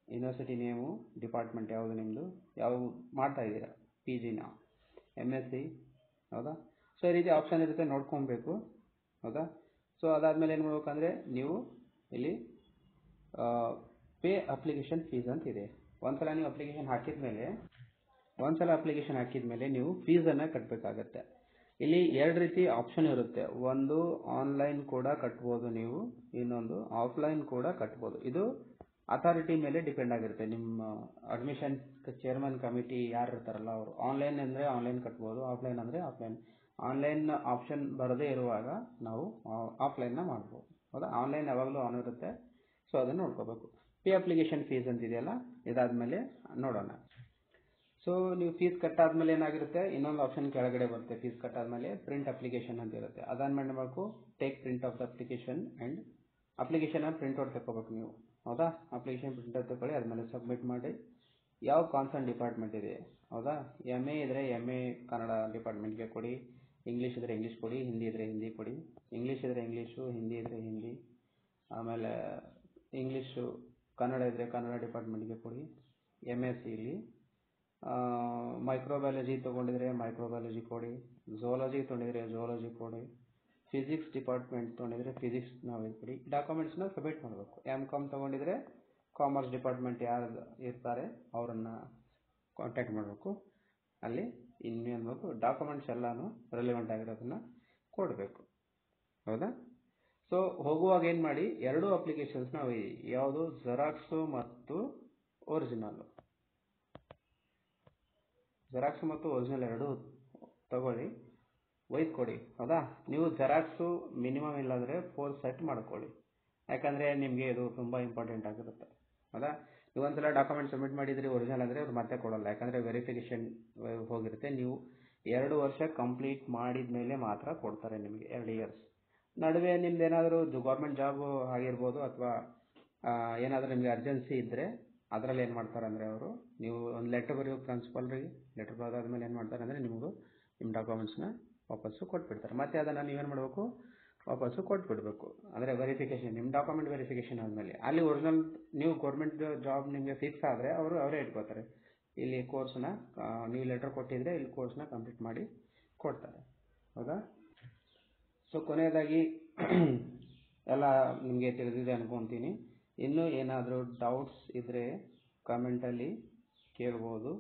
university name, department ಯಾವುದು ನಿಮ್ಮದು, ಯಾವ ಮಾಡ್ತಾ ಇದ್ದೀರಾ, ಪಿ ಜಿನ, ಸಿ, ಹೌದಾ? ಸೊ ಈ ರೀತಿ ಆಪ್ಷನ್ ಇರುತ್ತೆ, ನೋಡ್ಕೊಬೇಕು. ಹೌದಾ? ಸೊ ಅದಾದಮೇಲೆ ಏನು ಮಾಡ್ಬೇಕಂದ್ರೆ ನೀವು ಇಲ್ಲಿ ಪೇ ಅಪ್ಲಿಕೇಶನ್ ಫೀಸ್ ಅಂತ ಇದೆ. ಒಂದ್ಸಲ ನೀವು ಅಪ್ಲಿಕೇಶನ್ ಹಾಕಿದ್ಮೇಲೆ ನೀವು ಫೀಸನ್ನು ಕಟ್ಟಬೇಕಾಗತ್ತೆ. ಇಲ್ಲಿ 2 ರೀತಿ ಆಪ್ಷನ್ ಇರುತ್ತೆ. ಒಂದು ಆನ್ಲೈನ್ ಕೂಡ ಕಟ್ಬೋದು ನೀವು, ಇನ್ನೊಂದು ಆಫ್ಲೈನ್ ಕೂಡ ಕಟ್ಬೋದು. ಇದು ಅಥಾರಿಟಿ ಮೇಲೆ ಡಿಪೆಂಡ್ ಆಗಿರುತ್ತೆ. ನಿಮ್ಮ ಅಡ್ಮಿಷನ್ ಚೇರ್ಮನ್ ಕಮಿಟಿ ಯಾರು ಇರ್ತಾರಲ್ಲ ಅವರು. ಆನ್ಲೈನ್ ಅಂದರೆ ಆನ್ಲೈನ್ ಕಟ್ಬೋದು, ಆಫ್ಲೈನ್ ಅಂದರೆ ಆಫ್ಲೈನ್. ಆನ್ಲೈನ್ ಆಪ್ಷನ್ ಬರದೇ ಇರುವಾಗ ನಾವು ಆಫ್ಲೈನ್ನ ಮಾಡ್ಬೋದು. ಹೌದಾ? ಆನ್ಲೈನ್ ಯಾವಾಗಲೂ ಆನ್ ಇರುತ್ತೆ. ಸೊ ಅದನ್ನು ನೋಡ್ಕೋಬೇಕು. ಪೇ ಅಪ್ಲಿಕೇಶನ್ ಫೀಸ್ ಅಂತಿದೆಯಲ್ಲ, ಇದಾದಮೇಲೆ ನೋಡೋಣ. ಸೊ ನೀವು ಫೀಸ್ ಕಟ್ಟಾದ್ಮೇಲೆ ಏನಾಗಿರುತ್ತೆ, ಇನ್ನೊಂದು ಆಪ್ಷನ್ ಕೆಳಗಡೆ ಬರುತ್ತೆ. ಫೀಸ್ ಕಟ್ಟಾದ್ಮೇಲೆ ಪ್ರಿಂಟ್ ಅಪ್ಲಿಕೇಶನ್ ಅಂತ ಇರುತ್ತೆ. ಅದಾದ್ಮೇಲೆ ಮಾಡಬೇಕು take print of the application and application printout ತಗೋಬೇಕು ನೀವು. ಹೌದಾ? ಅಪ್ಲಿಕೇಶನ್ ಪ್ರಿಂಟ್ಔಟ್ ತಗೊಳ್ಳಿ, ಆದಮೇಲೆ ಸಬ್ಮಿಟ್ ಮಾಡಿ. ಯಾವ ಕಾನ್ಸರ್ನ್ ಡಿಪಾರ್ಟ್ಮೆಂಟ್ ಇದೆ, ಹೌದಾ, ಎ ಇದ್ದರೆ ಎ ಕನ್ನಡ ಡಿಪಾರ್ಟ್ಮೆಂಟ್ಗೆ ಕೊಡಿ, ಇಂಗ್ಲೀಷ್ ಇದ್ದರೆ ಇಂಗ್ಲೀಷ್ ಕೊಡಿ, ಹಿಂದಿ ಇದ್ದರೆ ಹಿಂದಿ ಕೊಡಿ. ಇಂಗ್ಲೀಷ್ ಇದ್ದರೆ ಇಂಗ್ಲೀಷು, ಹಿಂದಿ ಇದ್ದರೆ ಹಿಂದಿ, ಆಮೇಲೆ ಇಂಗ್ಲೀಷು ಕನ್ನಡ ಇದ್ದರೆ ಕನ್ನಡ ಡಿಪಾರ್ಟ್ಮೆಂಟ್ಗೆ ಕೊಡಿ. ಸಿಲಿ ಮೈಕ್ರೋಬಯಾಲಜಿ ತೊಗೊಂಡಿದ್ರೆ ಮೈಕ್ರೋಬಯಾಲಜಿ ಕೊಡಿ, ಝೂಲಾಜಿ ತೊಗೊಂಡಿದ್ರೆ ಝೂಲಾಜಿ ಕೊಡಿ, ಫಿಸಿಕ್ಸ್ ಡಿಪಾರ್ಟ್ಮೆಂಟ್ ತೊಗೊಂಡಿದ್ರೆ ಫಿಸಿಕ್ಸ್ ನಾವು ಕೊಡಿ. ಡಾಕ್ಯುಮೆಂಟ್ಸ್ನ ಸಬ್ಮಿಟ್ ಮಾಡಬೇಕು. ಕಾಮ್ ತೊಗೊಂಡಿದ್ರೆ ಕಾಮರ್ಸ್ ಡಿಪಾರ್ಟ್ಮೆಂಟ್ ಯಾರು ಇರ್ತಾರೆ ಅವರನ್ನು ಕಾಂಟ್ಯಾಕ್ಟ್ ಮಾಡಬೇಕು. ಅಲ್ಲಿ ಇನ್ನೇನು ಬೇಕು ಡಾಕ್ಯುಮೆಂಟ್ಸ್ ಎಲ್ಲನೂ ರೆಲಿವೆಂಟ್ ಆಗಿರೋದನ್ನು ಕೊಡಬೇಕು. ಹೌದಾ? ಸೊ ಹೋಗುವಾಗ ಏನು ಮಾಡಿ, 2 ಅಪ್ಲಿಕೇಶನ್ಸ್ನ ಯಾವುದು ಜೆರಾಕ್ಸು ಮತ್ತು ಒರಿಜಿನಲ್ಲು. ಜೆರಾಕ್ಸ್ ಮತ್ತು ಒರಿಜಿನಲ್ 2 ತಗೊಳ್ಳಿ, ಕೊಡಿ. ಹೌದಾ? ನೀವು ಜೆರಾಕ್ಸು ಮಿನಿಮಮ್ ಇಲ್ಲಾಂದರೆ 4 ಸೆಟ್ ಮಾಡ್ಕೊಳ್ಳಿ. ಯಾಕಂದರೆ ನಿಮಗೆ ಇದು ತುಂಬ ಇಂಪಾರ್ಟೆಂಟ್ ಆಗಿರುತ್ತೆ. ಹೌದಾ? ನೀವು ಒಂದ್ಸಲ ಡಾಕ್ಯುಮೆಂಟ್ ಸಬ್ಮಿಟ್ ಮಾಡಿದ್ರಿ ಒರಿಜಿನಲ್ ಅಂದರೆ ಅವ್ರು ಮತ್ತೆ ಕೊಡೋಲ್ಲ. ಯಾಕಂದರೆ ವೆರಿಫಿಕೇಷನ್ ಹೋಗಿರುತ್ತೆ. ನೀವು 2 ವರ್ಷ ಕಂಪ್ಲೀಟ್ ಮಾಡಿದ ಮೇಲೆ ಮಾತ್ರ ಕೊಡ್ತಾರೆ ನಿಮಗೆ, 2 ಇಯರ್ಸ್. ನಡುವೆ ನಿಮ್ದು ಏನಾದರೂ ಗೌರ್ಮೆಂಟ್ ಜಾಬು ಆಗಿರ್ಬೋದು ಅಥವಾ ಏನಾದರೂ ನಿಮಗೆ ಅರ್ಜೆನ್ಸಿ ಇದ್ದರೆ ಅದರಲ್ಲಿ ಏನು ಮಾಡ್ತಾರೆ ಅಂದರೆ ಅವರು, ನೀವು ಒಂದು ಲೆಟರ್ ಬರೆಯೋ ಪ್ರಿನ್ಸಿಪಲ್ರಿಗೆ, ಲೆಟರ್ ಬರೆದಾದ್ಮೇಲೆ ಏನು ಮಾಡ್ತಾರೆ ಅಂದರೆ ನಿಮ್ಮ ಡಾಕ್ಯುಮೆಂಟ್ಸ್ನ ವಾಪಸ್ಸು ಕೊಟ್ಬಿಡ್ತಾರೆ. ಮತ್ತೆ ಅದನ್ನು ನೀವೇನು ಮಾಡಬೇಕು, ವಾಪಸ್ಸು ಕೊಟ್ಬಿಡಬೇಕು. ಅಂದರೆ ವೆರಿಫಿಕೇಷನ್, ನಿಮ್ಮ ಡಾಕ್ಯುಮೆಂಟ್ ವೆರಿಫಿಕೇಷನ್ ಆದಮೇಲೆ ಅಲ್ಲಿ ಒರಿಜಿನಲ್ ನೀವು ಗೌರ್ಮೆಂಟ್ ಜಾಬ್ ನಿಮಗೆ ಫಿಕ್ಸ್ ಆದರೆ ಅವರೇ ಇಟ್ಕೋತಾರೆ. ಇಲ್ಲಿ ಕೋರ್ಸ್ನ ನೀವು ಲೆಟರ್ ಕೊಟ್ಟಿದ್ರೆ ಇಲ್ಲಿ ಕೋರ್ಸ್ನ ಕಂಪ್ಲೀಟ್ ಮಾಡಿ ಕೊಡ್ತಾರೆ. ಹೌದಾ? ಸೊ ಕೊನೆಯದಾಗಿ ಎಲ್ಲ ನಿಮಗೆ ತಿಳಿದಿದೆ ಅನ್ಕೊತೀನಿ. ಇನ್ನೂ ಏನಾದರೂ ಡೌಟ್ಸ್ ಇದ್ದರೆ ಕಾಮೆಂಟಲ್ಲಿ ಕೇಳ್ಬೋದು.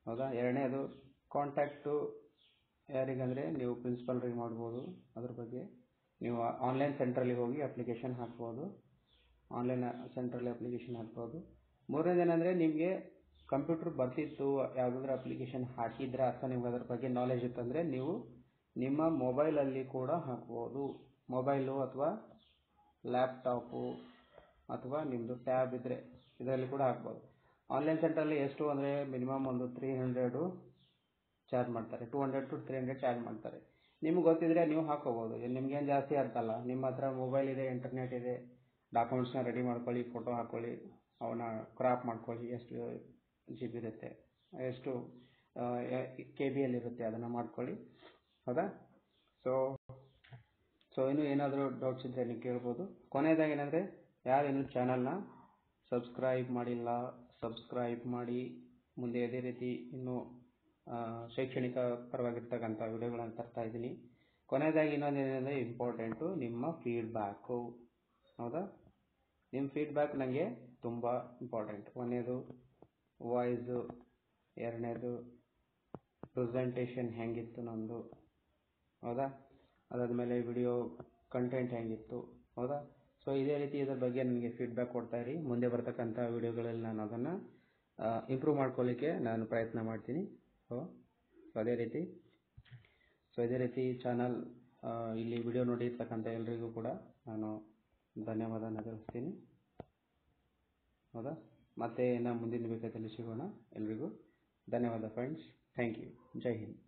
ಹೌದಾ? 2ನೇದು ಕಾಂಟ್ಯಾಕ್ಟು ಯಾರಿಗಂದರೆ ನೀವು ಪ್ರಿನ್ಸಿಪಲ್ರಿಗೆ ಮಾಡ್ಬೋದು. ಅದ್ರ ಬಗ್ಗೆ ನೀವು ಆನ್ಲೈನ್ ಸೆಂಟ್ರಲ್ಲಿ ಹೋಗಿ ಅಪ್ಲಿಕೇಶನ್ ಹಾಕ್ಬೋದು. ಆನ್ಲೈನ್ ಸೆಂಟ್ರಲ್ಲಿ ಅಪ್ಲಿಕೇಶನ್ ಹಾಕ್ಬೋದು. ಮೂರನೇದೇನೆಂದರೆ ನಿಮಗೆ ಕಂಪ್ಯೂಟ್ರ್ ಬರ್ತಿತ್ತು, ಯಾವುದಾದ್ರೂ ಅಪ್ಲಿಕೇಶನ್ ಹಾಕಿದ್ರೆ ಅಥವಾ ನಿಮ್ಗೆ ಅದ್ರ ಬಗ್ಗೆ ನಾಲೆಜ್ ಇತ್ತಂದರೆ ನೀವು ನಿಮ್ಮ ಮೊಬೈಲಲ್ಲಿ ಕೂಡ ಹಾಕ್ಬೋದು. ಮೊಬೈಲು ಅಥವಾ ಲ್ಯಾಪ್ಟಾಪು ಅಥವಾ ನಿಮ್ಮದು ಟ್ಯಾಬ್ ಇದ್ದರೆ ಇದರಲ್ಲಿ ಕೂಡ ಹಾಕ್ಬೋದು. ಆನ್ಲೈನ್ ಸೆಂಟ್ರಲ್ಲಿ ಎಷ್ಟು ಅಂದರೆ ಮಿನಿಮಮ್ ಒಂದು 300 ಚಾರ್ಜ್ ಮಾಡ್ತಾರೆ, 200 to 300 ಚಾರ್ಜ್ ಮಾಡ್ತಾರೆ. ನಿಮ್ಗೆ ಗೊತ್ತಿದ್ರೆ ನೀವು ಹಾಕ್ಕೋಬೋದು, ನಿಮ್ಗೇನು ಜಾಸ್ತಿ ಅರ್ಥಲ್ಲ. ನಿಮ್ಮ ಹತ್ರ ಮೊಬೈಲ್ ಇದೆ, ಇಂಟರ್ನೆಟ್ ಇದೆ, ಡಾಕ್ಯುಮೆಂಟ್ಸ್ನ ರೆಡಿ ಮಾಡ್ಕೊಳ್ಳಿ, ಫೋಟೋ ಹಾಕ್ಕೊಳ್ಳಿ, ಅವನ್ನ ಕ್ರಾಪ್ ಮಾಡ್ಕೊಳ್ಳಿ, ಎಷ್ಟು GB ಇರುತ್ತೆ, ಎಷ್ಟು KBಯಲ್ಲಿರುತ್ತೆ ಅದನ್ನು ಮಾಡ್ಕೊಳ್ಳಿ. ಹೌದಾ? ಸೊ ಇನ್ನೂ ಏನಾದರೂ ಡೌಟ್ಸ್ ಇದ್ದರೆ ನೀವು ಕೇಳ್ಬೋದು. ಕೊನೆಯದಾಗಿ ಏನಂದರೆ ಯಾರು ಇನ್ನೂ ಚಾನಲ್ನ ಸಬ್ಸ್ಕ್ರೈಬ್ ಮಾಡಿಲ್ಲ, ಸಬ್ಸ್ಕ್ರೈಬ್ ಮಾಡಿ. ಮುಂದೆ ಇದೇ ರೀತಿ ಇನ್ನೂ ಶೈಕ್ಷಣಿಕ ಪರವಾಗಿರ್ತಕ್ಕಂಥ ವಿಡಿಯೋಗಳನ್ನು ತರ್ತಾ ಇದ್ದೀನಿ. ಕೊನೆಯದಾಗಿ ಇನ್ನೊಂದು ಏನಂದರೆ ಇಂಪಾರ್ಟೆಂಟು ನಿಮ್ಮ ಫೀಡ್ಬ್ಯಾಕು. ಹೌದಾ? ನಿಮ್ಮ ಫೀಡ್ಬ್ಯಾಕ್ ನನಗೆ ತುಂಬ ಇಂಪಾರ್ಟೆಂಟ್. ಒಂದನೇದು ವಾಯ್ಸು, ಎರಡನೇದು ಪ್ರೆಸೆಂಟೇಷನ್ ಹೇಗಿತ್ತು ನಮ್ಮದು. ಹೌದಾ? ಅದಾದಮೇಲೆ ವಿಡಿಯೋ ಕಂಟೆಂಟ್ ಹೇಗಿತ್ತು. ಹೌದಾ? ಸೊ ಇದೇ ರೀತಿ ಇದರ ಬಗ್ಗೆ ನನಗೆ ಫೀಡ್ಬ್ಯಾಕ್ ಕೊಡ್ತಾಯಿರಿ. ಮುಂದೆ ಬರ್ತಕ್ಕಂಥ ವಿಡಿಯೋಗಳಲ್ಲಿ ನಾನು ಅದನ್ನು ಇಂಪ್ರೂವ್ ಮಾಡ್ಕೊಳ್ಳಿಕ್ಕೆ ನಾನು ಪ್ರಯತ್ನ ಮಾಡ್ತೀನಿ. ಸೊ ಇದೇ ರೀತಿ ಚಾನಲ್ ಇಲ್ಲಿ ವಿಡಿಯೋ ನೋಡಿರ್ತಕ್ಕಂಥ ಎಲ್ರಿಗೂ ಕೂಡ ನಾನು ಧನ್ಯವಾದನ ತಿಳಿಸ್ತೀನಿ. ಹೌದಾ? ಮತ್ತೆ ಮುಂದಿನ ವಿಡಿಯೋದಲ್ಲಿ ಸಿಗೋಣ. ಎಲ್ರಿಗೂ ಧನ್ಯವಾದ ಫ್ರೆಂಡ್ಸ್. Thank you. ಜೈ ಹಿಂದ್.